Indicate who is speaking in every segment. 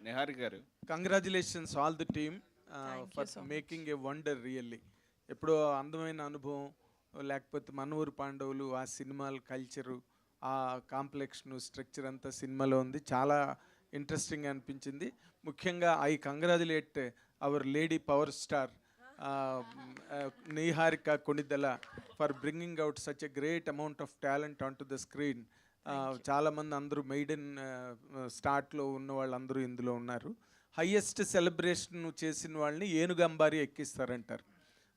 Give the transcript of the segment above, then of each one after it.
Speaker 1: Nihari garu.
Speaker 2: Congratulations all the team
Speaker 3: thank you
Speaker 2: for
Speaker 3: so much.
Speaker 2: Making a wonder really. ఎప్పుడో అందమైన అనుభవం, లేకపోతే మనూరు పాండవులు, ఆ సినిమాల కల్చరు, ఆ కాంప్లెక్షన్ స్ట్రక్చర్ అంతా సినిమాలో ఉంది. చాలా ఇంట్రెస్టింగ్ అనిపించింది. ముఖ్యంగా I congratulate hour lady power star Niharika Konidela for bringing out such a great amount of talent on to the screen. చాలామంది అందరూ మెయిడెన్ స్టార్ట్లో ఉన్న వాళ్ళందరూ ఇందులో ఉన్నారు. హయ్యెస్ట్ సెలబ్రేషన్ చేసిన వాళ్ళని ఏనుగంబారి ఎక్కిస్తారంటారు.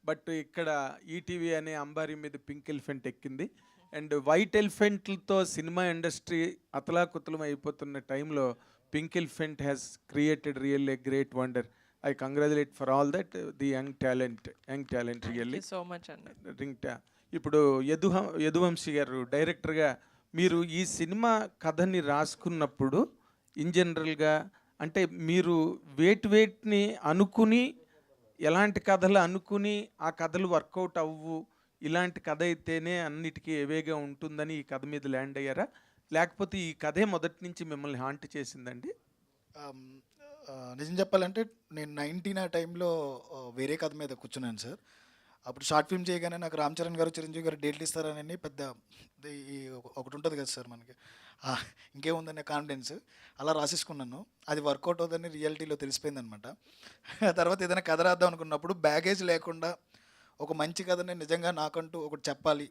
Speaker 2: బట్ ఇక్కడ ఈటీవీ అనే అంబారీ మీద పింక్ ఎలిఫెంట్ ఎక్కింది. అండ్ వైట్ ఎలిఫెంట్లతో సినిమా ఇండస్ట్రీ అతలాకుతలం అయిపోతున్న టైంలో pink elephant has created real a great wonder. I congratulate for all that the young talent really.
Speaker 3: So much అండి.
Speaker 2: ఇప్పుడు యదువంశీ గారు డైరెక్టర్గా మీరు ఈ సినిమా కథని రాసుకున్నప్పుడు ఇన్ జనరల్గా అంటే మీరు వేటిని అనుకుని, ఎలాంటి కథలు అనుకుని ఆ కథలు వర్కౌట్ అవ్వు, ఇలాంటి కథ అయితేనే అన్నిటికీ ఎవేగా ఉంటుందని ఈ కథ మీద ల్యాండ్ అయ్యారా, లేకపోతే ఈ కథే మొదటి నుంచి మిమ్మల్ని హాంట్ చేసిందండి?
Speaker 4: నిజం చెప్పాలంటే నేను 19 ఆ టైంలో వేరే కథ మీద కూర్చున్నాను సార్. అప్పుడు షార్ట్ ఫిల్మ్ చేయగానే నాకు రామ్ చరణ్ గారు, చిరంజీవి గారు డేట్లు ఇస్తారని పెద్ద ఒకటి ఉంటుంది కదా సార్ మనకి, ఇంకేముందనే కాన్ఫిడెన్స్, అలా రాసేసుకున్నాను. అది వర్కౌట్ అవుతుందని రియాలిటీలో తెలిసిపోయింది అనమాట. తర్వాత ఏదైనా కథ రాద్దాం అనుకున్నప్పుడు బ్యాగేజ్ లేకుండా ఒక మంచి కథని నిజంగా నాకంటూ ఒకటి చెప్పాలి.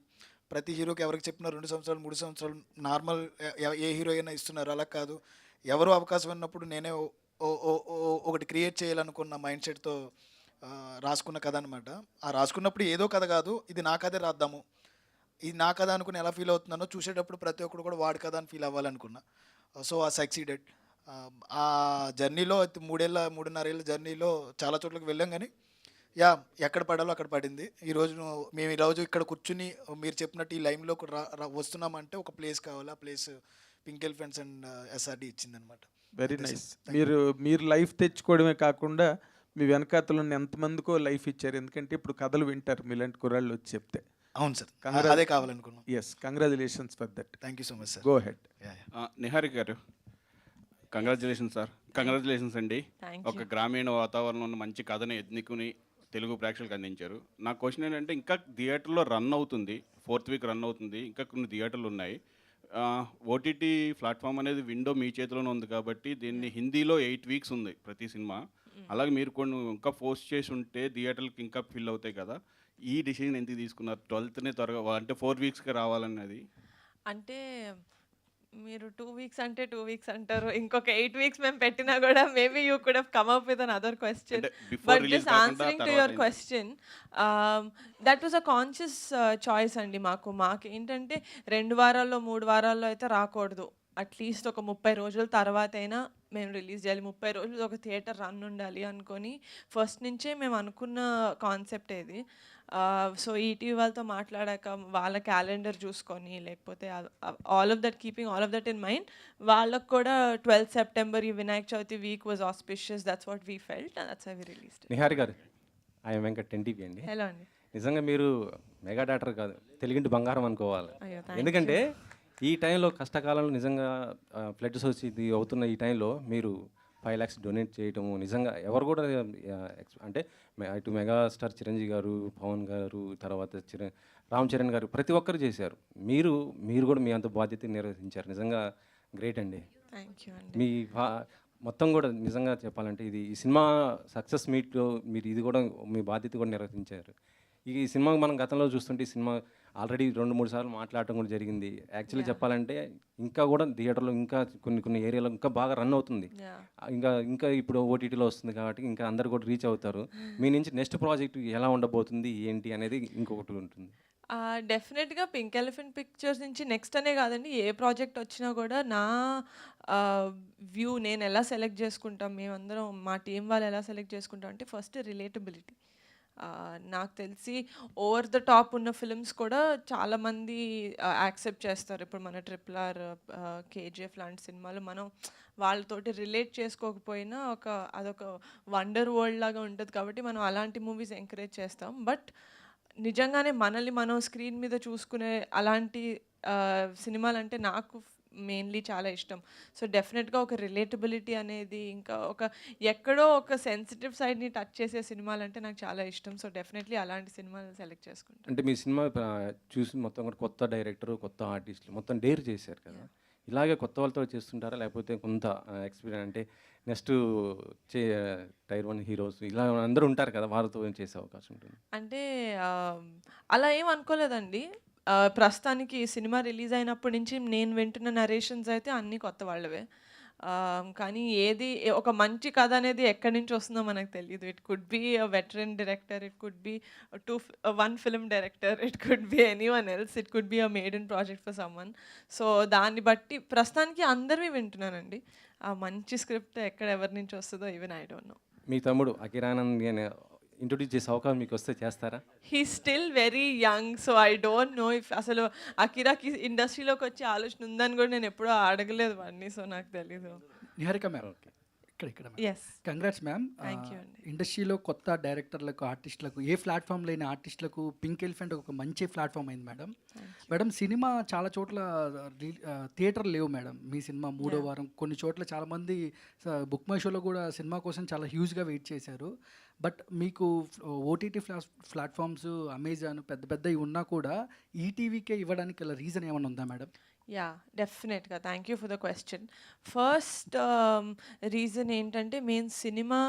Speaker 4: ప్రతి హీరోకి ఎవరికి చెప్పినా 2 సంవత్సరాలు 3 సంవత్సరాలు నార్మల్ ఏ హీరో అయినా ఇస్తున్నారు, అలా కాదు. ఎవరు అవకాశం ఉన్నప్పుడు నేనే ఒకటి క్రియేట్ చేయాలనుకున్న మైండ్ సెట్తో రాసుకున్న కథ అనమాట. ఆ రాసుకున్నప్పుడు ఏదో కథ కాదు, ఇది నా కథే రాద్దాము, ఇది నా కథ అనుకుని ఎలా ఫీల్ అవుతున్నానో చూసేటప్పుడు ప్రతి ఒక్కరు కూడా వాడి కథ అని ఫీల్ అవ్వాలనుకున్నా. సో ఆ సక్సీడెడ్. ఆ జర్నీలో 3.5 ఏళ్ళ జర్నీలో చాలా చోట్లకి వెళ్ళాం, కానీ ఎక్కడ పడాలో అక్కడ పడింది. మేము ఈరోజు ఇక్కడ కూర్చుని మీరు చెప్పినట్టు ఈ లైన్లో వస్తున్నామంటే ఒక ప్లేస్ కావాలి. ఆ place pink elephants and SRD ఇచ్చిందనమాట.
Speaker 2: Very nice. మీరు లైఫ్ తెచ్చుకోవడమే కాకుండా మీ వెనకాతలు ఎంతమందికో లైఫ్ ఇచ్చారు. ఎందుకంటే ఇప్పుడు కథలు వింటారు మీలాంటి కుర్రాళ్ళు వచ్చి చెప్తే.
Speaker 4: అవును సార్, అదే కావాలనుకున్నాం.
Speaker 2: Yes, congratulations for that.
Speaker 4: Thank you so much sir.
Speaker 2: Go head.
Speaker 1: Nihari garu, congratulations sir. Congratulations అండి. ఒక గ్రామీణ వాతావరణంలో ఉన్న మంచి కథని ఎన్నుకుని తెలుగు ప్రేక్షకులకు అందించారు. నా క్వశ్చన్ ఏంటంటే, ఇంకా థియేటర్లో రన్ అవుతుంది, 4th వీక్ రన్ అవుతుంది, ఇంకా కొన్ని థియేటర్లు ఉన్నాయి. ఓటీటీ ప్లాట్ఫామ్ అనేది విండో మీ చేతిలోనే ఉంది కాబట్టి దీన్ని హిందీలో 8 వీక్స్ ఉంది ప్రతి సినిమా. అలాగే మీరు కొన్ని ఇంకా పోస్ట్ చేసి ఉంటే థియేటర్కి ఇంకా ఫిల్ అవుతాయి కదా. ఈ డిసిజన్ ఎందుకు తీసుకున్నారు 12నే త్వరగా, అంటే 4 వీక్స్కి రావాలన్నది?
Speaker 3: అంటే మీరు 2 వీక్స్ అంటే 2 వీక్స్ అంటారు, ఇంకొక 8 వీక్స్ మేము పెట్టినా కూడా maybe you could have come up with an other question. But just answering to your question, that was a conscious choice అండి. మాకేంటంటే 2 వారాల్లో 3 వారాల్లో అయితే రాకూడదు. అట్లీస్ట్ ఒక 30 రోజుల తర్వాత అయినా మేము రిలీజ్ చేయాలి, 30 రోజులు ఒక థియేటర్ రన్ ఉండాలి అనుకొని ఫస్ట్ నుంచే మేము అనుకున్న కాన్సెప్ట్ ఏది. సో ఈటీవీ వాళ్ళతో మాట్లాడాక వాళ్ళ క్యాలెండర్ చూసుకొని, లేకపోతే keeping all of that in mind, వాళ్ళకు కూడా 12th సెప్టెంబర్ ఈ Vinayaka Chavithi week was auspicious. That's what we felt and that's how we released.
Speaker 5: Nihari గారు, ఐఎమ్ వెంకట్, 10TV అండి.
Speaker 3: హలో అండి.
Speaker 5: నిజంగా మీరు మెగా డాక్టర్ కాదు, తెలుగింటి బంగారం అనుకోవాలి.
Speaker 3: అయ్యో, thank
Speaker 5: ఎందుకంటే ఈ టైంలో కష్టకాలంలో నిజంగా ఫ్లడ్స్ వచ్చి ఇది అవుతున్న ఈ టైంలో మీరు 5 lakhs డొనేట్ చేయటము నిజంగా ఎవరు కూడా అంటే ఇటు మెగాస్టార్ చిరంజీవి గారు, పవన్ గారు, తర్వాత రామ్ చరణ్ గారు, ప్రతి ఒక్కరు చేశారు. మీరు కూడా మీ అంత బాధ్యత నిర్వహించారు. నిజంగా గ్రేట్ అండి.
Speaker 3: థ్యాంక్ యూ అండి.
Speaker 5: మీ మొత్తం కూడా నిజంగా చెప్పాలంటే ఈ సినిమా సక్సెస్ మీట్లో మీరు ఇది కూడా మీ బాధ్యత కూడా నిర్వహించారు. ఈ సినిమా మనం గతంలో చూస్తుంటే ఈ సినిమా ఆల్రెడీ 2-3 సార్లు మాట్లాడటం కూడా జరిగింది. యాక్చువల్లీ చెప్పాలంటే ఇంకా కూడా థియేటర్లో ఇంకా కొన్ని ఏరియాలో ఇంకా బాగా రన్ అవుతుంది. ఇంకా ఇప్పుడు ఓటీటీలో వస్తుంది కాబట్టి ఇంకా అందరు కూడా రీచ్ అవుతారు. మీ నుంచి నెక్స్ట్ ప్రాజెక్ట్ ఎలా ఉండబోతుంది ఏంటి అనేది ఇంకొకటి ఉంటుంది.
Speaker 3: డెఫినెట్గా పింక్ ఎలిఫెంట్ పిక్చర్స్ నుంచి నెక్స్ట్ అనే కాదండి, ఏ ప్రాజెక్ట్ వచ్చినా కూడా నా వ్యూ నేను ఎలా సెలెక్ట్ చేసుకుంటాం, మేమందరం మా టీం వాళ్ళు ఎలా సెలెక్ట్ చేసుకుంటాం అంటే ఫస్ట్ రిలేటబిలిటీ. నాకు తెలిసి ఓవర్ ద టాప్ ఉన్న ఫిల్మ్స్ కూడా చాలామంది యాక్సెప్ట్ చేస్తారు. ఇప్పుడు మన RRR, KGF లాంటి సినిమాలు మనం వాళ్ళతోటి రిలేట్ చేసుకోకపోయినా అదొక వండర్ వరల్డ్ లాగా ఉంటుంది కాబట్టి మనం అలాంటి మూవీస్ ఎంకరేజ్ చేస్తాం. బట్ నిజంగానే మనల్ని మనం స్క్రీన్ మీద చూసుకునే అలాంటి సినిమాలు అంటే నాకు మెయిన్లీ చాలా ఇష్టం. సో డెఫినెట్గా ఒక రిలేటబిలిటీ అనేది, ఇంకా ఒక ఎక్కడో ఒక సెన్సిటివ్ సైడ్ని టచ్ చేసే సినిమాలు అంటే నాకు చాలా ఇష్టం. సో డెఫినెట్లీ అలాంటి సినిమాలు సెలెక్ట్ చేసుకుంటాను.
Speaker 5: అంటే మీ సినిమా చూసి మొత్తం కూడా కొత్త డైరెక్టర్, కొత్త ఆర్టిస్టులు మొత్తం డేర్ చేశారు కదా. ఇలాగే కొత్త వాళ్ళతో చేస్తుంటారా, లేకపోతే కొంత ఎక్స్పీరియన్స్ అంటే నెక్స్ట్ చే టైర్ 1 హీరోస్ ఇలా అందరూ ఉంటారు కదా, వారితో చేసే అవకాశం ఉంటుంది?
Speaker 3: అంటే అలా ఏం అనుకోలేదండి. ప్రస్తుతానికి సినిమా రిలీజ్ అయినప్పటి నుంచి నేను వింటున్న నరేషన్స్ అయితే అన్నీ కొత్త వాళ్ళవే. కానీ ఒక మంచి కథ అనేది ఎక్కడి నుంచి వస్తుందో మనకు తెలీదు. It could be a veteran director, it could be 1 film director, it could be anyone else, it could be a made in project for someone. So దాన్ని బట్టి ప్రస్తుతానికి అందరివి వింటున్నానండి. ఆ మంచి స్క్రిప్ట్ ఎక్కడ ఎవరి నుంచి వస్తుందో ఈవెన్ ఐ డోంట్ నో.
Speaker 5: మీ తమ్ముడు అకిరానంద్ ఇంట్రొడ్యూస్ చేసే అవకాశం మీకు వస్తే చేస్తారా?
Speaker 3: He still very young, so I don't know if అసలు అకిరాకి ఇండస్ట్రీలోకి వచ్చే ఆలోచన ఉందని కూడా నేను ఎప్పుడూ అడగలేదు వాడిని. సో నాకు తెలీదు.
Speaker 6: Niharika ma'am,
Speaker 5: okay.
Speaker 6: ఇక్కడ
Speaker 3: yes,
Speaker 6: congrats ma'am.
Speaker 3: Thank you అండి.
Speaker 6: ఇండస్ట్రీలో కొత్త డైరెక్టర్లకు, ఆర్టిస్టులకు, ఏ ప్లాట్ఫామ్ లేని ఆర్టిస్టులకు పింక్ ఎలిఫెంట్ ఒక మంచి ప్లాట్ఫామ్ అయింది మేడం. మేడం సినిమా చాలా చోట్ల థియేటర్ లేవు మేడం. మీ సినిమా 3వ వారం కొన్ని చోట్ల చాలామంది బుక్ మై షోలో కూడా సినిమా కోసం చాలా హ్యూజ్గా వెయిట్ చేశారు. బట్ మీకు ఓటీటీ ప్లాట్ఫామ్స్, అమెజాన్ పెద్ద పెద్దవి ఉన్నా కూడా ఈటీవీకే ఇవ్వడానికి గల రీజన్ ఏమైనా ఉందా మేడం?
Speaker 3: యా, డెఫినెట్గా. Thank you for the question. First reason ఏంటంటే, మేము సినిమా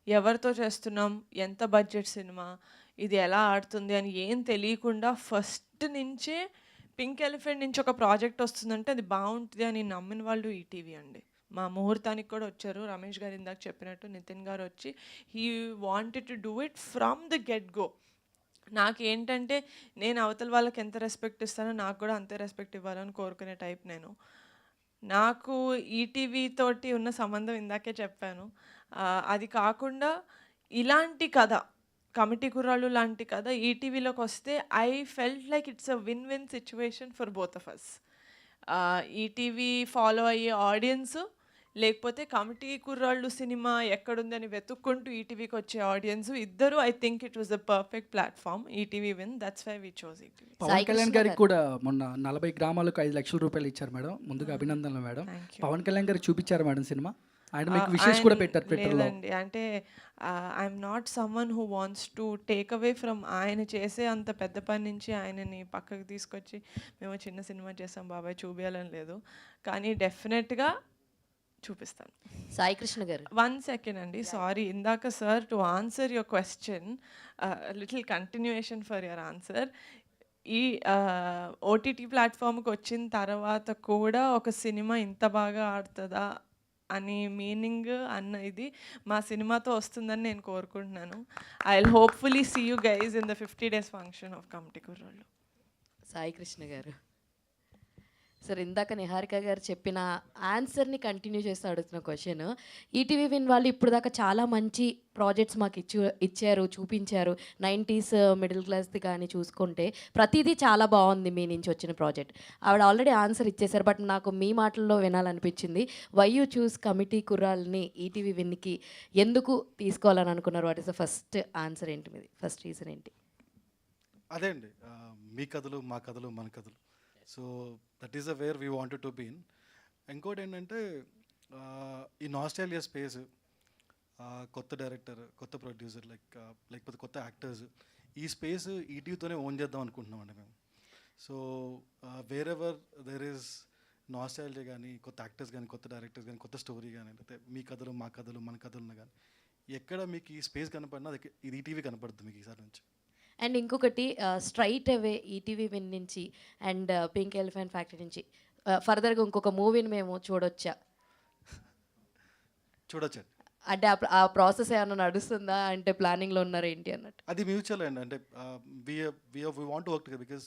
Speaker 3: ఎవరితో చేస్తున్నాం, ఎంత బడ్జెట్ సినిమా, ఇది ఎలా ఆడుతుంది అని ఏం తెలియకుండా ఫస్ట్ నుంచే పింక్ ఎలిఫెంట్ నుంచి ఒక ప్రాజెక్ట్ వస్తుందంటే అది బాగుంటుంది అని నమ్మిన వాళ్ళు ఈటీవీ అండి. మా ముహూర్తానికి కూడా వచ్చారు. రమేష్ గారు ఇందాక చెప్పినట్టు నితిన్ గారు వచ్చి he wanted to do it from the get go. నాకేంటంటే, నేను అవతల వాళ్ళకి ఎంత రెస్పెక్ట్ ఇస్తానో నాకు కూడా అంతే రెస్పెక్ట్ ఇవ్వాలని కోరుకునే టైప్ నేను. నాకు ఈటీవీ తోటి ఉన్న సంబంధం ఇందాకే చెప్పాను. అది కాకుండా ఇలాంటి కథ, కమిటీ కుర్రాళ్ళు లాంటి కథ ఈటీవీలోకి వస్తే I felt like it's a win win situation for both of us. ETV follow అయ్యే ఆడియన్స్, లేకపోతే కమిటీ కుర్రాళ్ళు సినిమా ఎక్కడుందని వెతుక్కుంటూ ఈటీవీకి వచ్చే ఆడియన్స్, ఇద్దరు I think it was the perfect platform. ETV win, that's why we chose ETV.
Speaker 6: Pawan Kalyan గారికి కూడా మొన్న 40 గ్రామాలకు 5 లక్షల రూపాయలు ఇచ్చారు మేడం. ముందుగా అభినందనలు మేడం. పవన్ కళ్యాణ్ గారికి చూపించారు మేడం సినిమా. ఆయన మీకు విషెస్ కూడా పెట్టారు ట్విట్టర్లో.
Speaker 3: లేదండి, అంటే I'm not someone who wants to take away from ఆయన చేసే అంత పెద్ద పని నుంచి ఆయనని పక్కకు తీసుకొచ్చి మేము చిన్న సినిమా చేసాం బాబాయ్ చూపించాలని లేదు. కానీ డెఫినెట్గా చూపిస్తాను.
Speaker 7: సాయి కృష్ణ గారు,
Speaker 3: 1 సెకండ్ అండి, సారీ. ఇందాక sir, to answer your question, little continuation for your answer. ఈ ఓటీటీ ప్లాట్ఫామ్కి వచ్చిన తర్వాత కూడా ఒక సినిమా ఇంత బాగా ఆడుతుందా అని మీనింగ్ అన్న ఇది మా సినిమాతో వస్తుందని నేను కోరుకుంటున్నాను. I will hopefully see you guys in the 50 days function of Committee Kurrallu.
Speaker 7: Sai Krishna గారు, సార్ ఇందాక నిహారిక గారు చెప్పిన ఆన్సర్ని కంటిన్యూ చేస్తూ అడుగుతున్న క్వశ్చన్, ఈటీవీ విన్ వాళ్ళు ఇప్పుడు దాకా చాలా మంచి ప్రాజెక్ట్స్ మాకు ఇచ్చారు, చూపించారు. 90s మిడిల్ క్లాస్ది కానీ చూసుకుంటే ప్రతిదీ చాలా బాగుంది మీ నుంచి వచ్చిన ప్రాజెక్ట్. ఆవిడ ఆల్రెడీ ఆన్సర్ ఇచ్చేశారు, బట్ నాకు మీ మాటల్లో వినాలనిపించింది. వై యూ చూస్ కమిటీ కుర్రాల్ని ఈటీవీ విన్కి ఎందుకు తీసుకోవాలని అనుకున్నారు? What is the first answer ఏంటి మీది? ఫస్ట్ రీజన్ ఏంటి?
Speaker 8: అదే అండి, మీ కథలు, మా కథలు, మన కథలు. So that is the where we wanted to be in. ఇంకోటి ఏంటంటే, ఈ నాస్టాలియా స్పేస్, కొత్త డైరెక్టర్, కొత్త ప్రొడ్యూసర్, లేకపోతే కొత్త యాక్టర్స్, ఈ స్పేస్ ఈటీవీతోనే ఓన్ చేద్దాం అనుకుంటున్నామండి మేము. So wherever there is nostalgia కానీ, కొత్త యాక్టర్స్ కానీ, కొత్త డైరెక్టర్స్ కానీ, కొత్త స్టోరీ కానీ, లేకపోతే మీ కథలు, మా కథలు, మన కథలు కానీ, ఎక్కడ మీకు ఈ స్పేస్ కనపడినా ఇది ఈటీవీ కనపడుతుంది మీకు ఈసారి నుంచి.
Speaker 7: అండ్ ఇంకొకటి, స్ట్రైట్ అవే ఈటీవీ విన్ నుంచి అండ్ పింక్ ఎలిఫెంట్ ఫ్యాక్టరీ నుంచి ఫర్దర్గా ఇంకొక మూవీని మేము చూడొచ్చా?
Speaker 8: చూడొచ్చండి.
Speaker 7: అంటే ఆ ప్రాసెస్ ఏమైనా నడుస్తుందా, అంటే ప్లానింగ్లో ఉన్నారా ఏంటి అన్నట్టు?
Speaker 8: అది మ్యూచువల్ అండి. అంటే we want work together because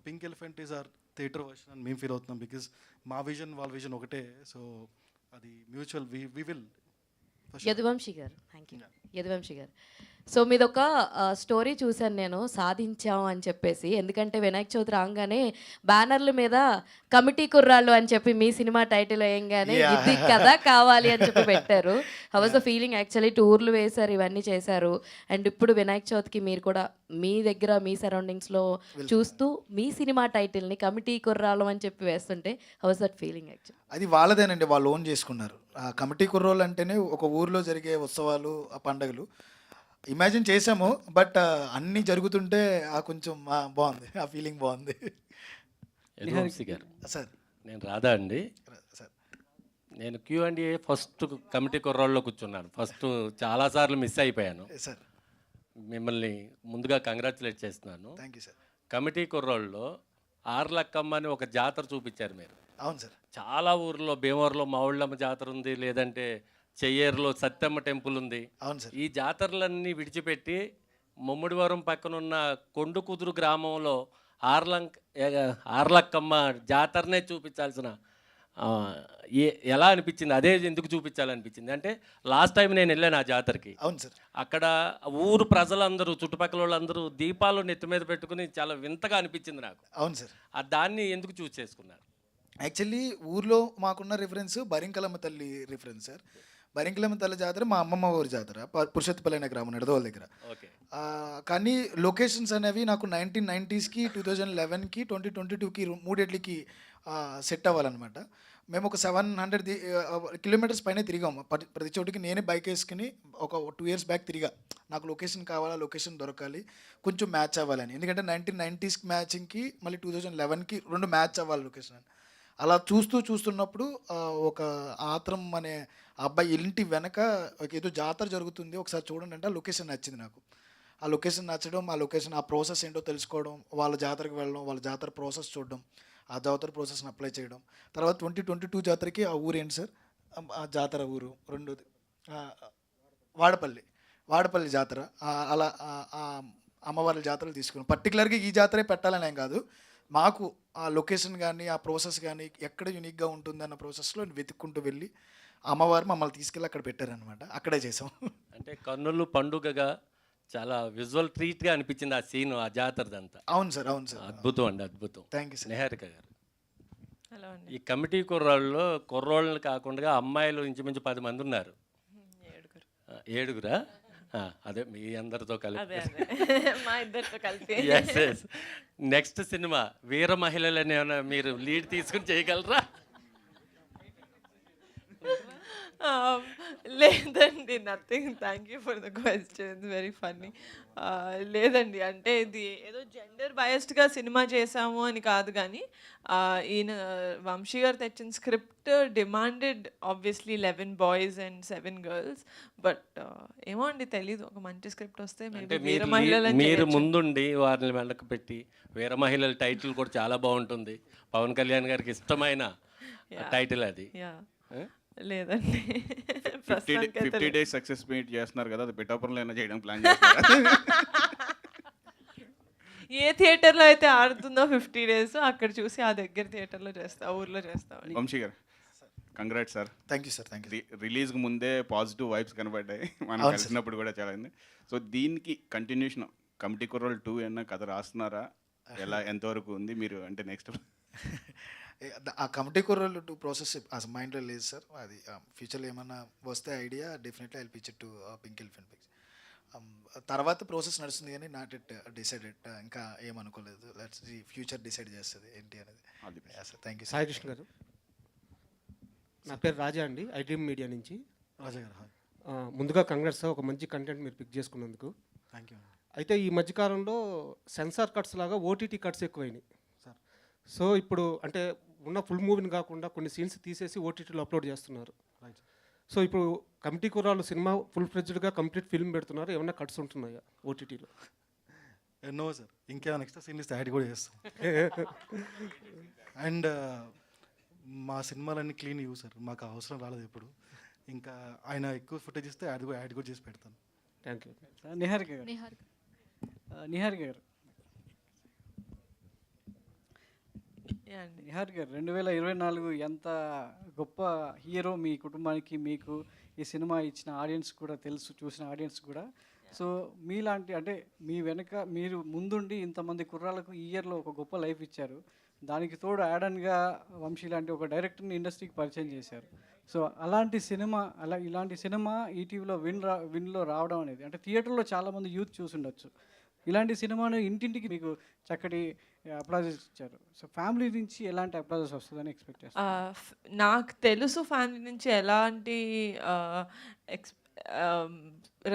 Speaker 8: pink elephant is our theatre version అని మేము ఫీల్ అవుతున్నాం. బికాస్ మా విజన్ వాళ్ళ విజన్ ఒకటే. సో అది మ్యూచువల్. We will.
Speaker 7: యదువంశీ గారు, థ్యాంక్ యూ. యదువంశీ గారు, సో మీదొక స్టోరీ చూశాను నేను, సాధించాం అని చెప్పేసి. ఎందుకంటే వినాయక చవితి రాగానే బ్యానర్ల మీద కమిటీ కుర్రాళ్ళు అని చెప్పి మీ సినిమా టైటిల్ వేయంగానే ఇది కదా కావాలి అని చెప్పి పెట్టారు. How was the feeling? Actually టూర్లు వేశారు, ఇవన్నీ చేశారు, అండ్ ఇప్పుడు వినాయక చవితికి మీరు కూడా మీ దగ్గర మీ సరౌండింగ్స్లో చూస్తూ మీ సినిమా టైటిల్ని కమిటీ కుర్రాళ్ళం అని చెప్పి వేస్తుంటే హౌస్ దట్ ఫీలింగ్ యాక్చువల్?
Speaker 4: అది వాళ్ళదేనండి, వాళ్ళు ఓన్ చేసుకున్నారు. ఆ కమిటీ కుర్రోళ్ళు అంటేనే ఒక ఊర్లో జరిగే ఉత్సవాలు, ఆ పండగలు ఇమాజిన్ చేసాము. బట్ అన్నీ జరుగుతుంటే ఆ కొంచెం బాగుంది, ఆ ఫీలింగ్ బాగుంది.
Speaker 9: యదువంశీ గారు,
Speaker 4: సార్
Speaker 9: నేను రాధా అండి.
Speaker 4: సార్
Speaker 9: నేను Q&A ఫస్ట్ కమిటీ కుర్రాళ్ళలో కూర్చున్నాను. ఫస్ట్ చాలాసార్లు మిస్ అయిపోయాను.
Speaker 4: సార్
Speaker 9: మిమ్మల్ని ముందుగా కంగ్రాచులేట్ చేస్తున్నాను.
Speaker 4: Thank you sir.
Speaker 9: కమిటీ కుర్రాళ్ళలో ఆర్లక్కమ్మ అని ఒక జాతర చూపించారు మీరు.
Speaker 4: అవును సార్.
Speaker 9: చాలా ఊర్లో భీమవరంలో మావుళ్ళమ్మ జాతర ఉంది, లేదంటే చెయ్యేరులో సత్యమ్మ టెంపుల్ ఉంది.
Speaker 4: అవును సార్.
Speaker 9: ఈ జాతరలన్నీ విడిచిపెట్టి ముమ్మడివరం పక్కనున్న కొండుకుదురు గ్రామంలో ఆర్లక్కమ్మ జాతరనే చూపించాల్సిన ఎలా అనిపించింది? అదే ఎందుకు చూపించాలనిపించింది అంటే, లాస్ట్ టైం నేను వెళ్ళాను ఆ జాతరకి.
Speaker 4: అవును సార్.
Speaker 9: అక్కడ ఊరు ప్రజలందరూ, చుట్టుపక్కల వాళ్ళందరూ దీపాలు నెత్తి మీద పెట్టుకుని చాలా వింతగా అనిపించింది నాకు.
Speaker 4: అవును సార్.
Speaker 9: దాన్ని ఎందుకు చూస్ చేసుకున్నారు?
Speaker 4: యాక్చువల్లీ ఊర్లో మాకున్న రిఫరెన్స్ బరింకలమ్మ తల్లి రిఫరెన్స్ సార్. బరింకలమ్మ తల్లి జాతర మా అమ్మమ్మ ఊరి జాతర, పురుషోత్తపల్లి అనే గ్రామం నడదోల దగ్గర.
Speaker 9: ఓకే.
Speaker 4: కానీ లొకేషన్స్ అనేవి నాకు 1990స్కి 2011కి 2022కి మూడేట్లకి సెట్ అవ్వాలన్నమాట. మేము ఒక 700 కిలోమీటర్స్ పైన తిరిగాము. ప్రతి చోటికి నేనే బైక్ వేసుకుని ఒక 2 years బ్యాక్ తిరిగా. నాకు లొకేషన్ కావాలా, లొకేషన్ దొరకాలి, కొంచెం మ్యాచ్ అవ్వాలని. ఎందుకంటే 1990s మ్యాచింగ్కి మళ్ళీ 2011కి 2 మ్యాచ్ అవ్వాలి లొకేషన్ అని. అలా చూస్తున్నప్పుడు ఒక ఆత్రం అనే అబ్బాయి ఇంటి వెనక ఏదో జాతర జరుగుతుంది, ఒకసారి చూడండి అంటే ఆ లొకేషన్ నచ్చింది నాకు. ఆ లొకేషన్ నచ్చడం, ఆ లొకేషన్ ఆ ప్రాసెస్ ఏంటో తెలుసుకోవడం, వాళ్ళ జాతరకి వెళ్ళడం, వాళ్ళ జాతర ప్రాసెస్ చూడడం, ఆ జాతర ప్రాసెస్ని అప్లై చేయడం. తర్వాత 2022 జాతరకి ఆ ఊరు ఏంటి సార్, ఆ జాతర ఊరు రెండోది వాడపల్లి జాతర. అలా అమ్మవారి జాతరలు తీసుకున్నాం. పర్టికులర్గా ఈ జాతరే పెట్టాలని ఏం కాదు, మాకు ఆ లొకేషన్ కానీ ఆ ప్రాసెస్ కానీ ఎక్కడ యూనిక్గా ఉంటుందన్న ప్రాసెస్లో వెతుక్కుంటూ వెళ్ళి అమ్మవారు మమ్మల్ని తీసుకెళ్ళి అక్కడ పెట్టారనమాట. అక్కడే చేసాం.
Speaker 9: అంటే కన్నులు పండుగగా చాలా విజువల్ ట్రీట్గా అనిపించింది ఆ సీన్, ఆ జాతరదంతా.
Speaker 4: అవును సార్. అవును సార్.
Speaker 9: అద్భుతం అండి, అద్భుతం.
Speaker 4: Thank you sir.
Speaker 9: నిహారిక గారు,
Speaker 3: హలో అండి.
Speaker 9: ఈ కమిటీ కుర్రాళ్ళని కాకుండా అమ్మాయిలు ఇంచుమించు 10 మంది ఉన్నారు. 7గురా? అదే మీ అందరితో కలిపి.
Speaker 3: మా ఇద్దరితో కలిపి.
Speaker 9: నెక్స్ట్ సినిమా వీర మహిళలని ఏమైనా మీరు లీడ్ తీసుకుని చేయగలరా?
Speaker 3: లేదండి, nothing. Thank you for the question, very funny. లేదండి, అంటే ఇది ఏదో జెండర్ బయస్డ్గా సినిమా చేసాము అని కాదు, కానీ ఈయన వంశీ గారు తెచ్చిన script demanded obviously 11 boys and 7 girls. But ఏమో అండి, తెలీదు, ఒక మంచి స్క్రిప్ట్ వస్తే
Speaker 9: అంటే
Speaker 3: వీర మహిళలని
Speaker 9: మీరు
Speaker 3: చేయొచ్చు.
Speaker 9: ముందుండి వారిని వెనక్కి పెట్టి వీర మహిళల టైటిల్ కూడా చాలా బాగుంటుంది. పవన్ కళ్యాణ్ గారికి ఇష్టమైన టైటిల్ అది.
Speaker 3: లేదండి,
Speaker 1: 50 days సక్సెస్ మీట్ చేస్తున్నారు కదా, అది పిఠాపురంలో అయినా చేయడం ప్లాన్ చేస్తున్నారు.
Speaker 3: ఏ థియేటర్లో అయితే ఆడుతుందో 50 days అక్కడ చూసి ఆ దగ్గర థియేటర్లో చేస్తా, ఊర్లో చేస్తామని.
Speaker 1: వంశీ గారు, congrats sir.
Speaker 4: Thank you sir. Thank you.
Speaker 1: రిలీజ్కి ముందే పాజిటివ్ వైబ్స్ కనబడ్డాయి, మనం కలిసినప్పుడు కూడా చాలా ఉంది. సో దీనికి కంటిన్యూషన్ కమిటీ కుర్రోళ్ళు 2 అన్న కథ రాస్తున్నారా? ఎలా, ఎంతవరకు ఉంది మీరు అంటే నెక్స్ట్?
Speaker 4: ఆ కమిటీ కుర్రోళ్ళు 2 ప్రాసెస్ ఆ మైండ్లో లేదు సార్. అది ఫ్యూచర్లో ఏమన్నా వస్తే idea definitely I pitch it to pink elephant pics. తర్వాత ప్రాసెస్ నడుస్తుంది కానీ నాట్ ఇట్ డిసైడెడ్, ఇంకా ఏమనుకోలేదు. లెట్స్ ది ఫ్యూచర్ డిసైడ్ చేస్తుంది ఏంటి అనేది. Sir thank you sir.
Speaker 10: Sai Krishna గారు, నా పేరు రాజా అండి, ఐడ్రీమ్ మీడియా నుంచి.
Speaker 8: రాజా గారు,
Speaker 10: ముందుగా కంగ్రాట్స్, ఒక మంచి కంటెంట్ మీరు పిక్ చేసుకున్నందుకు.
Speaker 8: Thank you.
Speaker 10: అయితే ఈ మధ్యకాలంలో సెన్సార్ కట్స్ లాగా ఓటీటీ కట్స్ ఎక్కువైనాయి
Speaker 8: సార్.
Speaker 10: సో ఇప్పుడు అంటే ఉన్న ఫుల్ మూవీని కాకుండా కొన్ని సీన్స్ తీసేసి ఓటీటీలో అప్లోడ్ చేస్తున్నారు.
Speaker 8: రైట్.
Speaker 10: సో ఇప్పుడు committee Kurrallu cinema full ఫ్లెడ్జ్డ్గా complete film పెడుతున్నారు, ఏమన్నా కట్స్ ఉంటున్నాయా ఓటీటీలో?
Speaker 8: ఎన్నో సార్, ఇంకేమైనా నెక్స్ట్ సీన్ ఇస్తే యాడ్ కూడా చేస్తాం. అండ్ మా సినిమాలన్నీ క్లీన్ ఇవ్వు సార్, మాకు అవసరం రాలేదు ఎప్పుడు. ఇంకా ఆయన ఎక్కువ ఫుటేజ్ ఇస్తే యాడ్ కూడా చేసి పెడతాను.
Speaker 10: Thank you.
Speaker 6: నిహారిక గారు, నిహారిక గారు, నిహారిక గారు, 2024 ఎంత గొప్ప హీరో మీ కుటుంబానికి, మీకు ఈ సినిమా ఇచ్చిన ఆడియన్స్ కూడా తెలుసు, చూసిన ఆడియన్స్ కూడా. సో మీలాంటి అంటే మీ వెనక మీరు ముందుండి ఇంతమంది కుర్రాళ్ళకు ఈ ఇయర్లో ఒక గొప్ప లైఫ్ ఇచ్చారు. దానికి తోడు యాడన్గా వంశీ లాంటి ఒక డైరెక్టర్ని ఇండస్ట్రీకి పరిచయం చేశారు. సో ఇలాంటి సినిమా ఈటీవీలో విన్లో రావడం అనేది, అంటే థియేటర్లో చాలామంది యూత్ చూసుండొచ్చు,
Speaker 11: ఇలాంటి సినిమాను ఇంటింటికి మీకు చక్కటి అప్లాజెస్ ఇచ్చారు. సో ఫ్యామిలీ నుంచి ఎలాంటి అప్లాజెస్ వస్తుందని ఎక్స్పెక్ట్ చేస్తారు?
Speaker 3: నాకు తెలుసు ఫ్యామిలీ నుంచి ఎలాంటి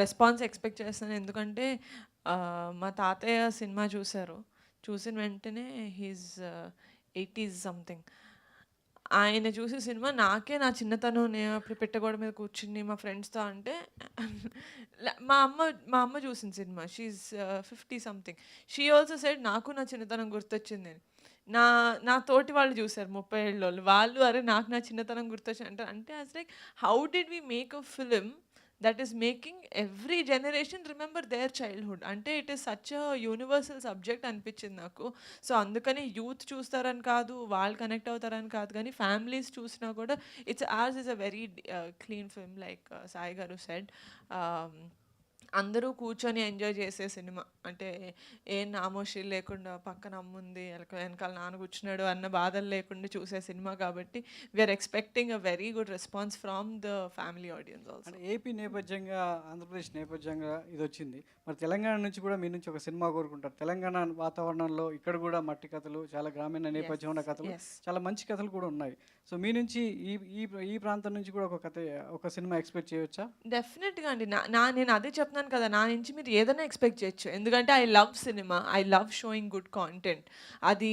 Speaker 3: రెస్పాన్స్ ఎక్స్పెక్ట్ చేస్తాను. ఎందుకంటే మా తాతయ్య సినిమా చూశారు. చూసిన వెంటనే హీస్ 80s సంథింగ్. ఆయన చూసే సినిమా నాకే నా చిన్నతనం నేను అప్పుడు పెట్టగోడ మీద కూర్చుని మా ఫ్రెండ్స్తో అంటే మా అమ్మ చూసిన cinema she 50 something. She also said నాకు నా చిన్నతనం గుర్తొచ్చింది అని. నా తోటి వాళ్ళు చూసారు 30 ఏళ్ళోళ్ళు. వాళ్ళు అరే నాకు నా చిన్నతనం గుర్తొచ్చింది అంటారు. అంటే as like how did we make a film that is making every generation remember their childhood. అంటే it is such a universal subject అనిపించింది నాకు. సో అందుకని యూత్ చూస్తారని కాదు, వాళ్ళు కనెక్ట్ అవుతారని కాదు, కానీ ఫ్యామిలీస్ చూసినా కూడా ours is a very clean film like Sai గారు సెడ్. అందరూ కూర్చొని ఎంజాయ్ చేసే సినిమా. అంటే ఏం నామోషి లేకుండా పక్కన అమ్ముంది వెనకాల నాన్న కూర్చున్నాడు అన్న బాధలు లేకుండా చూసే సినిమా కాబట్టి we're expecting a very good response from the family audience also.
Speaker 11: అంటే ఏపీ నేపథ్యంగా, ఆంధ్రప్రదేశ్ నేపథ్యంగా ఇది వచ్చింది. మరి తెలంగాణ నుంచి కూడా మీ నుంచి ఒక సినిమా కోరుకుంటారు. తెలంగాణ వాతావరణంలో ఇక్కడ కూడా మట్టి కథలు, చాలా గ్రామీణ నేపథ్యం ఉన్న కథలు, చాలా మంచి కథలు కూడా ఉన్నాయి. సో మీ నుంచి ఈ ప్రాంతం నుంచి కూడా ఒక సినిమా ఎక్స్పెక్ట్ చేయవచ్చా?
Speaker 3: డెఫినెట్గా అండి. నేను అదే చెప్తున్నాను కదా, నా నుంచి మీరు ఏదైనా ఎక్స్పెక్ట్ చేయొచ్చు. ఎందుకంటే I love cinema, I love sowing good content. అది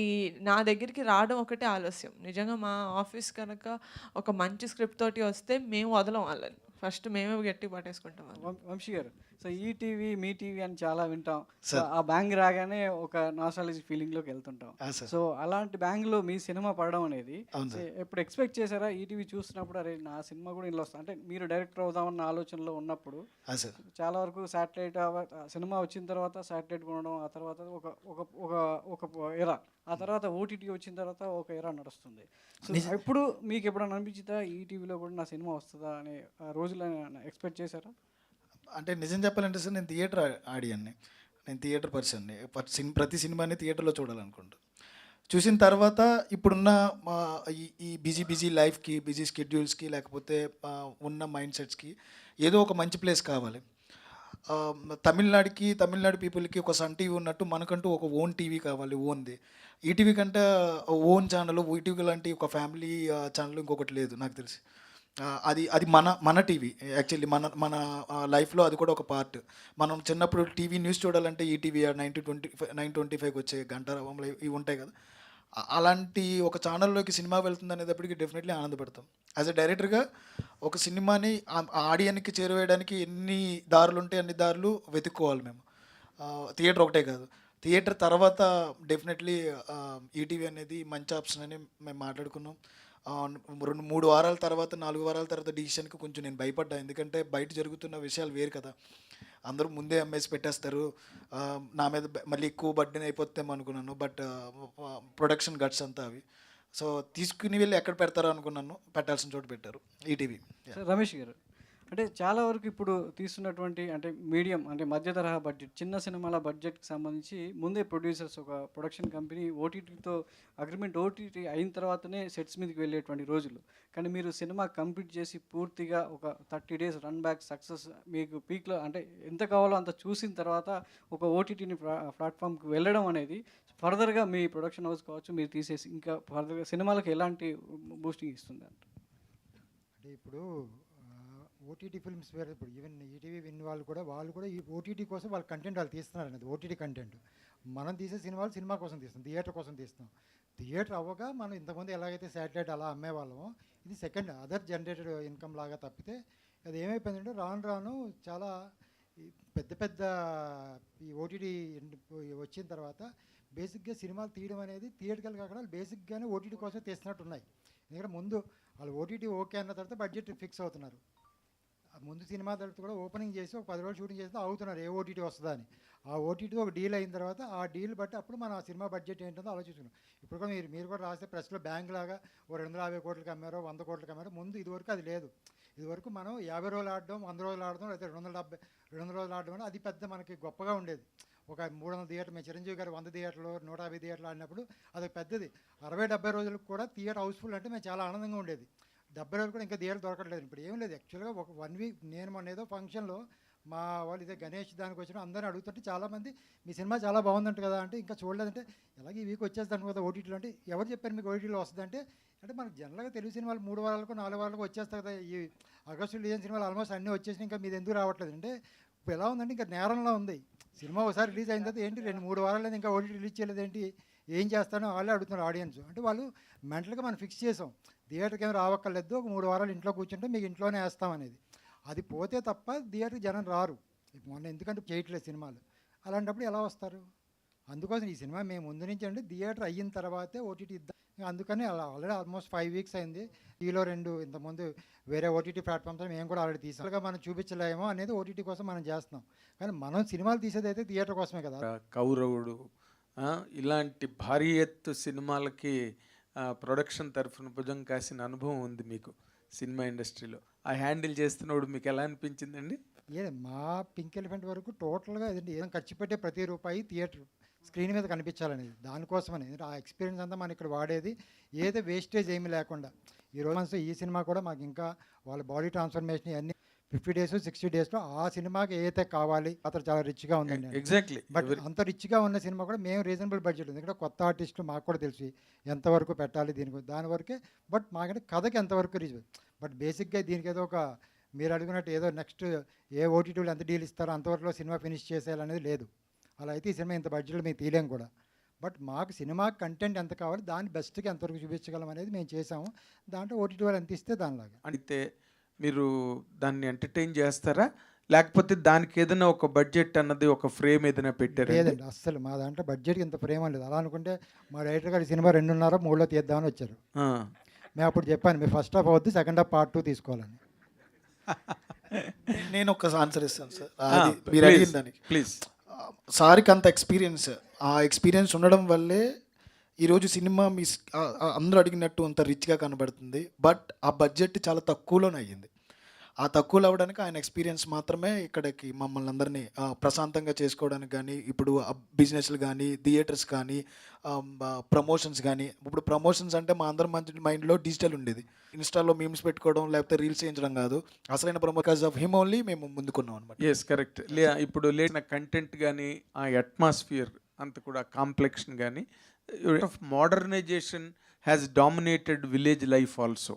Speaker 3: నా దగ్గరికి రావడం ఒకటే ఆలస్యం. నిజంగా మా ఆఫీస్ కనుక ఒక మంచి స్క్రిప్ట్ తోటి వస్తే మేము వదలం వాళ్ళని, ఫస్ట్ మేమే గట్టి పట్టేసుకుంటాం.
Speaker 11: వంశీ గారు, సో ఈ టీవీ మీ టీవీ అని చాలా వింటాం. సో ఆ బ్యాంగ్ రాగానే ఒక నాస్టాలజీ ఫీలింగ్లోకి వెళ్తుంటాం. సో అలాంటి బ్యాంగ్లో మీ సినిమా పడడం అనేది ఎప్పుడు ఎక్స్పెక్ట్ చేశారా? ఈ టీవీ చూస్తున్నప్పుడు అరే నా సినిమా కూడా ఇంట్లో వస్తుంది అంటే మీరు డైరెక్టర్ అవుదామన్న ఆలోచనలో ఉన్నప్పుడు చాలా వరకు శాటిలైట్ సినిమా వచ్చిన తర్వాత శాటిలైట్ కొనడం, ఆ తర్వాత ఒక ఎరా, ఆ తర్వాత ఓటీటీ వచ్చిన తర్వాత ఒక ఎరా నడుస్తుంది. సో ఇప్పుడు మీకు ఎప్పుడైనా అనిపించిందా ఈ టీవీలో కూడా నా సినిమా వస్తుందా అనే రోజులు ఎక్స్పెక్ట్ చేశారా?
Speaker 4: అంటే నిజం చెప్పాలంటే సార్, నేను థియేటర్ ఆడియన్ని, నేను థియేటర్ పర్సన్ని. ప్రతి సినిమాని థియేటర్లో చూడాలనుకుంటా. చూసిన తర్వాత ఇప్పుడున్న ఈ బిజీ లైఫ్కి, బిజీ స్కెడ్యూల్స్కి, లేకపోతే ఉన్న మైండ్ సెట్స్కి ఏదో ఒక మంచి ప్లేస్ కావాలి. తమిళనాడు పీపుల్కి ఒక సన్ టీవీ ఉన్నట్టు మనకంటూ ఒక ఓన్ టీవీ కావాలి, ఓన్ది. ఈటీవీ కంటే ఓన్ ఛానల్, ఈటీవీ లాంటి ఒక ఫ్యామిలీ ఛానల్ ఇంకొకటి లేదు నాకు తెలిసి. అది మన టీవీ. యాక్చువల్లీ మన లైఫ్లో అది కూడా ఒక పార్ట్. మనం చిన్నప్పుడు టీవీ న్యూస్ చూడాలంటే ఈటీవీ 9:25కి వచ్చే గంటారావంలో ఇవి ఉంటాయి కదా. అలాంటి ఒక ఛానల్లోకి సినిమా వెళ్తుంది అనేటప్పటికి డెఫినెట్లీ ఆనందపడతాం. యాజ్ ఎ డైరెక్టర్గా ఒక సినిమాని ఆడియన్కి చేరువేయడానికి ఎన్ని దారులు ఉంటే అన్ని దారులు వెతుక్కోవాలి మేము. థియేటర్ ఒకటే కాదు, థియేటర్ తర్వాత డెఫినెట్లీ ఈటీవీ అనేది మంచి ఆప్షన్ అని మేము మాట్లాడుకున్నాం. 2-3 వారాల తర్వాత, 4 వారాల తర్వాత డిసిషన్కి కొంచెం నేను భయపడ్డా. ఎందుకంటే బయట జరుగుతున్న విషయాలు వేరు కదా. అందరూ ముందే అమ్మేసి పెట్టేస్తారు, నా మీద మళ్ళీ ఎక్కువ బర్డెన్ అయిపోతాం అనుకున్నాను. బట్ ప్రొడక్షన్ గట్స్ అంతా అవి. సో తీసుకుని వెళ్ళి ఎక్కడ పెడతారో అనుకున్నాను, పెట్టాల్సిన చోటు పెట్టారు ఈటీవీ.
Speaker 11: రమేష్ గారు, అంటే చాలా వరకు ఇప్పుడు తీస్తున్నటువంటి అంటే మీడియం అంటే మధ్య తరహా బడ్జెట్, చిన్న సినిమాల బడ్జెట్కి సంబంధించి ముందే ప్రొడ్యూసర్స్ ఒక ప్రొడక్షన్ కంపెనీ ఓటీటీతో అగ్రిమెంట్, ఓటీటీ అయిన తర్వాతనే సెట్స్ మీదకి వెళ్ళేటువంటి రోజులు. కానీ మీరు సినిమా కంప్లీట్ చేసి పూర్తిగా ఒక 30 days రన్ బ్యాక్ సక్సెస్ మీకు పీక్లో అంటే ఎంత కావాలో అంత చూసిన తర్వాత ఒక ఓటీటీని ప్లాట్ఫామ్కి వెళ్ళడం అనేది ఫర్దర్గా మీ ప్రొడక్షన్ హౌస్ కావచ్చు మీరు తీసేసి ఇంకా ఫర్దర్గా సినిమాలకు ఎలాంటి బూస్టింగ్ ఇస్తుంది అంటే
Speaker 12: ఇప్పుడు ఓటీటీ ఫిల్మ్స్ వేరే, ఇప్పుడు ఈవెన్ ఈటీవీ విన్ వాళ్ళు కూడా ఈ ఓటీటీ కోసం వాళ్ళ కంటెంట్ వాళ్ళు తీస్తున్నారు అనేది ఓటీటీ కంటెంట్. మనం తీసే సినిమాలు సినిమా కోసం తీస్తాం, థియేటర్ కోసం తీస్తాం. థియేటర్ అవ్వగా మనం ఇంతకుముందు ఎలాగైతే శాటిలైట్ అలా అమ్మేవాళ్ళమో ఇది సెకండ్ అదర్ జనరేటెడ్ ఇన్కమ్ లాగా తప్పితే అది ఏమైపోయిందంటే రాను చాలా పెద్ద ఈ ఓటీటీ వచ్చిన తర్వాత బేసిక్గా సినిమాలు తీయడం అనేది థియేటర్కి కాకుండా బేసిక్గానే ఓటీటీ కోసం తీస్తున్నట్టు ఉన్నాయి. ఎందుకంటే ముందు వాళ్ళు ఓటీటీ ఓకే అన్న తర్వాత బడ్జెట్ ఫిక్స్ అవుతున్నారు. ముందు సినిమా తర్వాత కూడా ఓపెనింగ్ చేసి ఒక 10 రోజులు షూటింగ్ చేస్తే అవుతున్నారు ఏ ఓటీటీ వస్తుందా అని. ఆ ఓటీటీ ఒక డీల్ అయిన తర్వాత ఆ డీల్ బట్టి అప్పుడు మన సినిమా బడ్జెట్ ఏంటో ఆలోచించుకున్నాం. ఇప్పుడు కూడా మీరు కూడా రాస్తే ప్రెస్లో బ్యాంక్ లాగా ఓ 250 కోట్లకి అమ్మారో 100 కోట్లకి అమ్మారో. ముందు ఇదివరకు అది లేదు. ఇదివరకు మనం 50 రోజులు ఆడడం, 100 రోజులు ఆడడం, లేదా 200 రోజులు ఆడడం అని అది పెద్ద మనకి గొప్పగా ఉండేది. ఒక 300 థియేటర్లు, మేము చిరంజీవి గారు 100 థియేటర్లు 150 థియేటర్లు ఆడినప్పుడు అది పెద్దది. 60-70 రోజులకు కూడా థియేటర్ హౌస్ఫుల్ అంటే మేము చాలా ఆనందంగా ఉండేది. 70 రోజులు కూడా ఇంకా థియేటర్ దొరకట్లేదు. ఇప్పుడు ఏం లేదు, యాక్చువల్గా ఒక 1 వీక్ నేను మొన్న ఏదో ఫంక్షన్లో మా వాళ్ళు ఇదే గణేష్ దానికి వచ్చిన అందరిని అడుగుతుంటే చాలామంది మీ సినిమా చాలా బాగుందంట కదా అంటే ఇంకా చూడలేదంటే ఎలాగే ఈ వీక్ వచ్చేస్తాను కదా ఓటీటీలో అంటే ఎవరు చెప్పారు మీకు ఓటీటీలో వస్తుందంటే అంటే మనకు జనరల్గా తెలుగు సినిమాలు 3 వారాలకు 4 వారాలకు వచ్చేస్తాయి కదా. ఈ ఆగస్టు రిలీజ్ సినిమాలు ఆల్మోస్ట్ అన్నీ వచ్చేసినాయి, ఇంకా మీది ఎందుకు రావట్లేదు అంటే ఇప్పుడు ఎలా ఉందంటే ఇంకా నేరంలో ఉంది. సినిమా ఒకసారి రిలీజ్ అయిన తర్వాత ఏంటి 2-3 వారాలు ఇంకా ఓటీటీ రిలీజ్ చేయలేదు ఏంటి, ఏం చేస్తానో వాళ్ళే అడుగుతున్నారు ఆడియన్స్. అంటే వాళ్ళు మెంటల్గా మనం ఫిక్స్ చేసాం థియేటర్కి ఏమైనా రావక్కర్లేదు, ఒక 3 వారాలు ఇంట్లో కూర్చుంటే మీకు ఇంట్లోనే వేస్తామనేది. అది పోతే తప్ప థియేటర్కి జనం రారు. మొన్న ఎందుకంటే చేయట్లేదు సినిమాలు, అలాంటప్పుడు ఎలా వస్తారు? అందుకోసం ఈ సినిమా మేము ముందు నుంచి అంటే థియేటర్ అయిన తర్వాతే ఓటీటీ ఇద్దాం, అందుకని అలా ఆల్రెడీ ఆల్మోస్ట్ 5 వీక్స్ అయింది. ఈలో 2 ఇంతకుముందు వేరే ఓటీటీ ప్లాట్ఫామ్స్ మేము కూడా ఆల్రెడీ తీసాం. మనం చూపించలేమో అనేది ఓటీటీ కోసం మనం చేస్తున్నాం, కానీ మనం సినిమాలు తీసేది అయితే థియేటర్ కోసమే కదా.
Speaker 2: కౌరవుడు ఇలాంటి భారీ ఎత్తు సినిమాలకి ప్రొడక్షన్ తరఫున భుజం కాసిన అనుభవం ఉంది మీకు సినిమా ఇండస్ట్రీలో. ఆ హ్యాండిల్ చేస్తున్నప్పుడు మీకు ఎలా అనిపించిందండి?
Speaker 12: మా పింక్ ఎలిఫెంట్ వరకు టోటల్గా ఏదైనా ఖర్చు పెట్టే ప్రతి రూపాయి థియేటర్ స్క్రీన్ మీద కనిపించాలనేది, దానికోసమని ఆ ఎక్స్పీరియన్స్ అంతా మనం ఇక్కడ వాడేది ఏదో వేస్టేజ్ ఏమీ లేకుండా. ఈ రోజు ఈ సినిమా కూడా మాకు ఇంకా వాళ్ళ బాడీ ట్రాన్స్ఫర్మేషన్ అన్ని 50 days 60 daysలో ఆ సినిమాకి ఏదైతే కావాలి అతను చాలా రిచ్గా ఉందండి.
Speaker 2: ఎగ్జాక్ట్లీ.
Speaker 12: బట్ అంత రిచ్గా ఉన్న సినిమా కూడా మేము రీజనబుల్ బడ్జెట్ ఉంది, ఎందుకంటే కొత్త ఆర్టిస్టులు మాకు కూడా తెలిసి ఎంతవరకు పెట్టాలి దీనికి దాని వరకే. బట్ మాకంటే కథకి ఎంతవరకు రీచ్, బట్ బేసిక్గా దీనికి ఏదో ఒక మీరు అడిగినట్టు ఏదో నెక్స్ట్ ఏ ఓటీటీలు ఎంత డీల్ ఇస్తారో అంతవరకు సినిమా ఫినిష్ చేసేయాలనేది లేదు. అలా అయితే ఈ సినిమా ఇంత బడ్జెట్లో మేము తీయలేం కూడా. బట్ మాకు సినిమా కంటెంట్ ఎంత కావాలి దాన్ని బెస్ట్గా ఎంతవరకు చూపించగలం అనేది మేము చేసాము. దాంట్లో ఓటీటీ వాళ్ళు ఎంత ఇస్తే దానిలాగా.
Speaker 2: అంటే మీరు దాన్ని ఎంటర్టైన్ చేస్తారా, లేకపోతే దానికి ఏదైనా ఒక బడ్జెట్ అన్నది ఒక ఫ్రేమ్ ఏదైనా పెట్టారు?
Speaker 12: లేదండి, అస్సలు మా దాంట్లో బడ్జెట్కి ఇంత ఫ్రేమ్ లేదు. అలా అనుకుంటే మా డైరెక్టర్ గారి సినిమా 2.5-3లో తీద్దామని వచ్చారు. మేము అప్పుడు చెప్పాను మీరు ఫస్ట్ హాఫ్ అవద్దు, సెకండ్ హాఫ్ పార్ట్ 2 తీసుకోవాలని.
Speaker 4: నేను ఒక ఆన్సర్ ఇస్తాను సార్, అది మీరు అడిగిన దానికి.
Speaker 2: ప్లీజ్.
Speaker 4: సార్కి అంత ఎక్స్పీరియన్స్, ఆ ఎక్స్పీరియన్స్ ఉండడం వల్లే ఈరోజు సినిమా మీ అందరూ అడిగినట్టు అంత రిచ్గా కనబడుతుంది. బట్ ఆ బడ్జెట్ చాలా తక్కువలోనే అయ్యింది. ఆ తక్కువలో అవ్వడానికి ఆయన ఎక్స్పీరియన్స్ మాత్రమే ఇక్కడికి మమ్మల్ని అందరినీ ప్రశాంతంగా చేసుకోవడానికి కానీ, ఇప్పుడు బిజినెస్లు కానీ, థియేటర్స్ కానీ, ప్రమోషన్స్ కానీ. ఇప్పుడు ప్రమోషన్స్ అంటే మా అందరి మంచి మైండ్లో డిజిటల్ ఉండేది, ఇన్స్టాలో మీమ్స్ పెట్టుకోవడం లేకపోతే రీల్స్ చేయించడం కాదు. అసలైన బికాజ్ ఆఫ్ హిమ్ ఓన్లీ మేము ముందుకున్నాం అనమాట.
Speaker 2: Yes, correct. ఇప్పుడు లేచిన కంటెంట్ కానీ, ఆ అట్మాస్ఫియర్ అంత కూడా కాంప్లెక్షన్ కానీ, modernisation has dominated village life also.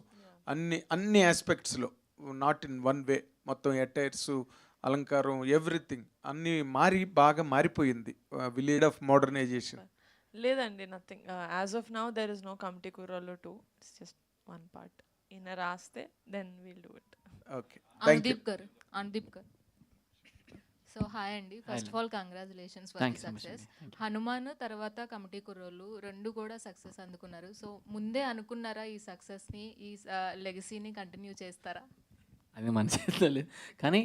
Speaker 2: అన్ని ఆస్పెక్ట్స్లో, నాట్ ఇన్ వన్ వే. మొత్తం అటైర్స్, అలంకారం, ఎవ్రీథింగ్ అన్నీ బాగా మారిపోయింది విలేజ్ ఆఫ్ మోడర్నైజేషన్.
Speaker 3: లేదండి, nothing. As of now there is no Committee Kurrallu 2. It's just one part. ఈయన రాస్తే then will do it.
Speaker 2: Okay,
Speaker 13: Anudeep గారు. సో హాయ్ అండి. First of all congratulations for the success. Hanuman తర్వాత కమిటీ కుర్రోళ్ళు 2 కూడా సక్సెస్ అందుకున్నారు. సో ముందే అనుకున్నారా ఈ సక్సెస్ని, ఈ లెగసీని కంటిన్యూ చేస్తారా?
Speaker 14: అది మన చేతిలో లేదు, కానీ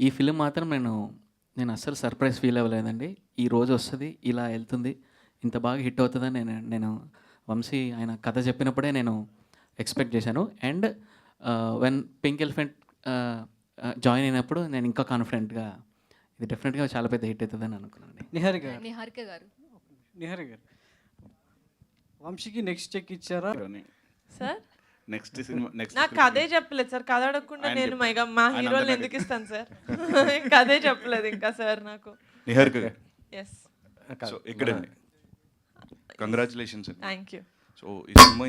Speaker 14: ఈ ఫిలిం మాత్రం నేను అస్సలు సర్ప్రైజ్ ఫీల్ అవ్వలేదండి. ఈ రోజు వస్తుంది, ఇలా వెళ్తుంది, ఇంత బాగా హిట్ అవుతుందని నేను వంశీ ఆయన కథ చెప్పినప్పుడే నేను ఎక్స్పెక్ట్ చేశాను. And when pink elephant join అయినప్పుడు నేను ఇంకా కాన్ఫిడెంట్గా ఇది డెఫినెట్గా చాలా పెద్ద హిట్ అవుతుందని అనుకున్నాను.
Speaker 11: నిహారిక గారు వంశీకి నెక్స్ట్ చెక్ ఇచ్చారా
Speaker 3: సార్?
Speaker 1: నెక్స్ట్ సినిమా
Speaker 3: నాకు అదే చెప్పలేదు సార్. కథ అడగకుండా నేను మా హీరోని ఎందుకు ఇస్తాను సార్? ఇంకా అదే చెప్పలేదు ఇంకా సార్ నాకు.
Speaker 1: నిహారిక గారు,
Speaker 3: ఎస్,
Speaker 1: సో ఇక్కడండి కంగ్రాచులేషన్స్ అండి.
Speaker 3: Thank you.
Speaker 1: సో ఈ సినిమా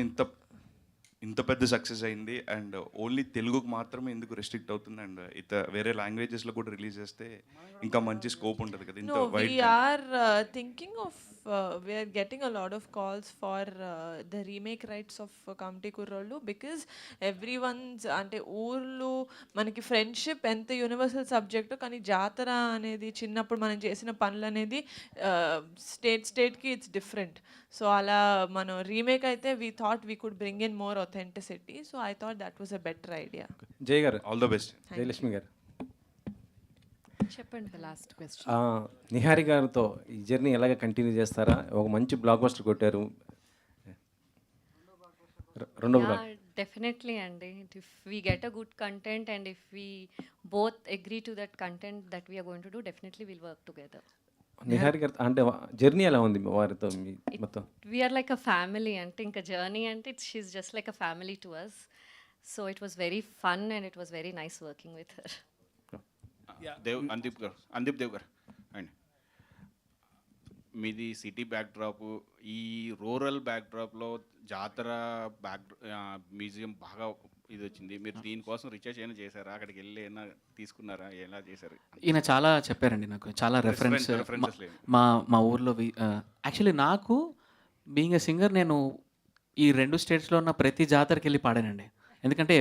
Speaker 1: ఇంత పెద్ద సక్సెస్ అయింది, అండ్ ఓన్లీ తెలుగుకు మాత్రమే ఎందుకు రెస్ట్రిక్ట్ అవుతుంది, అండ్ వేరే లాంగ్వేజెస్లో కూడా రిలీజ్ చేస్తే ఇంకా మంచి స్కోప్ ఉంటుంది కదా. ఇంత wide
Speaker 3: we are thinking of we are getting a lot of calls for the remake rights of Kamti Kurrollu, because everyone's అంటే ఊర్లు మనకి ఫ్రెండ్షిప్ ఎంత యూనివర్సల్ సబ్జెక్ట్, కానీ జాతర అనేది చిన్నప్పుడు మనం చేసిన పనులు అనేది స్టేట్కి ఇట్స్ డిఫరెంట్. సో అలా మనం రీమేక్ అయితే we thought we could bring in more authenticity. So I thought that was a better idea.
Speaker 5: జై గారు,
Speaker 1: ఆల్ ద బెస్ట్.
Speaker 5: జయలక్ష్మి గారు
Speaker 7: చెప్పండి. Last question.
Speaker 5: నిహారి గారితో ఈ జర్నీ ఎలాగ కంటిన్యూ చేస్తారా? ఒక మంచి బ్లాక్ బస్టర్ కొట్టారు, రెండో బ్లాక్.
Speaker 15: Definitely, అండి. If we get a good content and if we both agree to that content that we are going to do, definitely we'll work together.
Speaker 5: Nihari గారు అంటే జర్నీ ఎలా ఉంది వారితో మొత్తం?
Speaker 15: We are like a family, అంటే ఇంకా journey అంటే she's just like a family to us. So it was very fun and it was very nice working with her.
Speaker 1: అందీప్ Dev గారు అండి, మీది సిటీ బ్యాక్డ్రాప్, ఈ రూరల్ బ్యాక్డ్రాప్లో జాతర మ్యూజియం బాగా ఇది వచ్చింది. మీరు దీనికోసం రీసెర్చ్ ఏమైనా చేశారా? అక్కడికి వెళ్ళి ఏమైనా తీసుకున్నారా? ఎలా చేశారు?
Speaker 14: ఈయన చాలా చెప్పారండి నాకు, చాలా రెఫరెన్సెస్
Speaker 1: లేవు.
Speaker 14: మా ఊర్లో యాక్చువల్లీ నాకు బీయింగ్ ఎ సింగర్ నేను ఈ 2 స్టేట్స్లో ఉన్న ప్రతి జాతరకి వెళ్ళి పాడానండి. ఎందుకంటే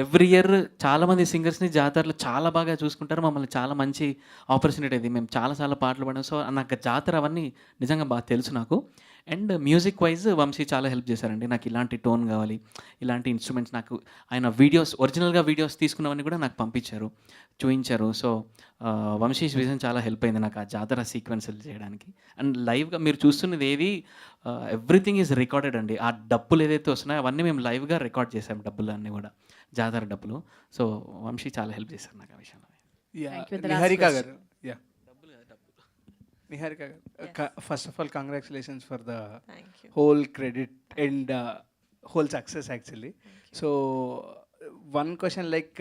Speaker 14: ఎవ్రీ ఇయర్ చాలామంది సింగర్స్ని జాతరలో చాలా బాగా చూసుకుంటారు, మమ్మల్ని చాలా మంచి ఆపర్చునిటీ అది, మేము చాలా పాటలు పాడాం. సో నాకు జాతర అవన్నీ నిజంగా బాగా తెలుసు నాకు. అండ్ మ్యూజిక్ వైజ్ వంశీ చాలా హెల్ప్ చేశారండి. నాకు ఇలాంటి టోన్ కావాలి, ఇలాంటి ఇన్స్ట్రుమెంట్స్, నాకు ఆయన ఒరిజినల్గా వీడియోస్ తీసుకున్నవన్నీ కూడా నాకు పంపించారు, చూపించారు. సో వంశీస్ విజన్ చాలా హెల్ప్ అయింది నాకు ఆ జాతర సీక్వెన్సులు చేయడానికి. అండ్ లైవ్గా మీరు చూస్తున్నది ఏది ఎవ్రీథింగ్ ఈజ్ రికార్డెడ్ అండి. ఆ డబ్బులు ఏదైతే వస్తున్నాయో అవన్నీ మేము లైవ్గా రికార్డ్ చేసాం, డబ్బులు అన్నీ కూడా జాతర డబ్బులు. సో వంశీ చాలా హెల్ప్ చేశారు నాకు ఆ విషయంలో.
Speaker 2: నిహారిక గారు, నిహారిక గారు, first of all congratulations for the whole credit and whole success actually. So one question, like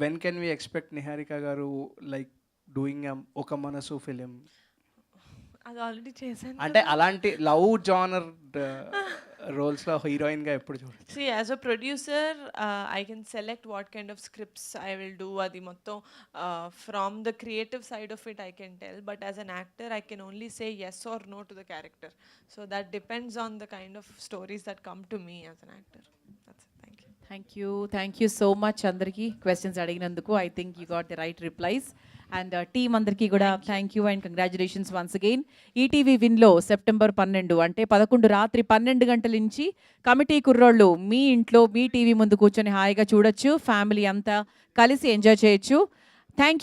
Speaker 2: when can we expect Niharika garu like doing Oka Manasu film?
Speaker 3: అది ఆల్రెడీ చేశాను.
Speaker 2: అంటే అలాంటి లవ్ జానర్ రోల్స్ లో heroine గా ఎప్పుడు చూడొచ్చు?
Speaker 3: See, as a producer, I can select what kind of scripts I will do. Adi motto from the creative side of it I can tell, but as an actor I can only say yes or no to the character. So that depends on the kind of stories that come to me as an actor. That's it. Thank you.
Speaker 16: Thank you so much అందరికీ questions అడిగినందుకు. I think you got the right replies. And team అందరికీ కూడా thank you and congratulations once again. ETV విన్లో September 12 అంటే 11 రాత్రి 12 గంటల నుంచి committee కుర్రోళ్ళు మీ ఇంట్లో మీ టీవీ ముందు కూర్చొని హాయిగా చూడొచ్చు, ఫ్యామిలీ అంతా కలిసి ఎంజాయ్ చేయొచ్చు. Thank you.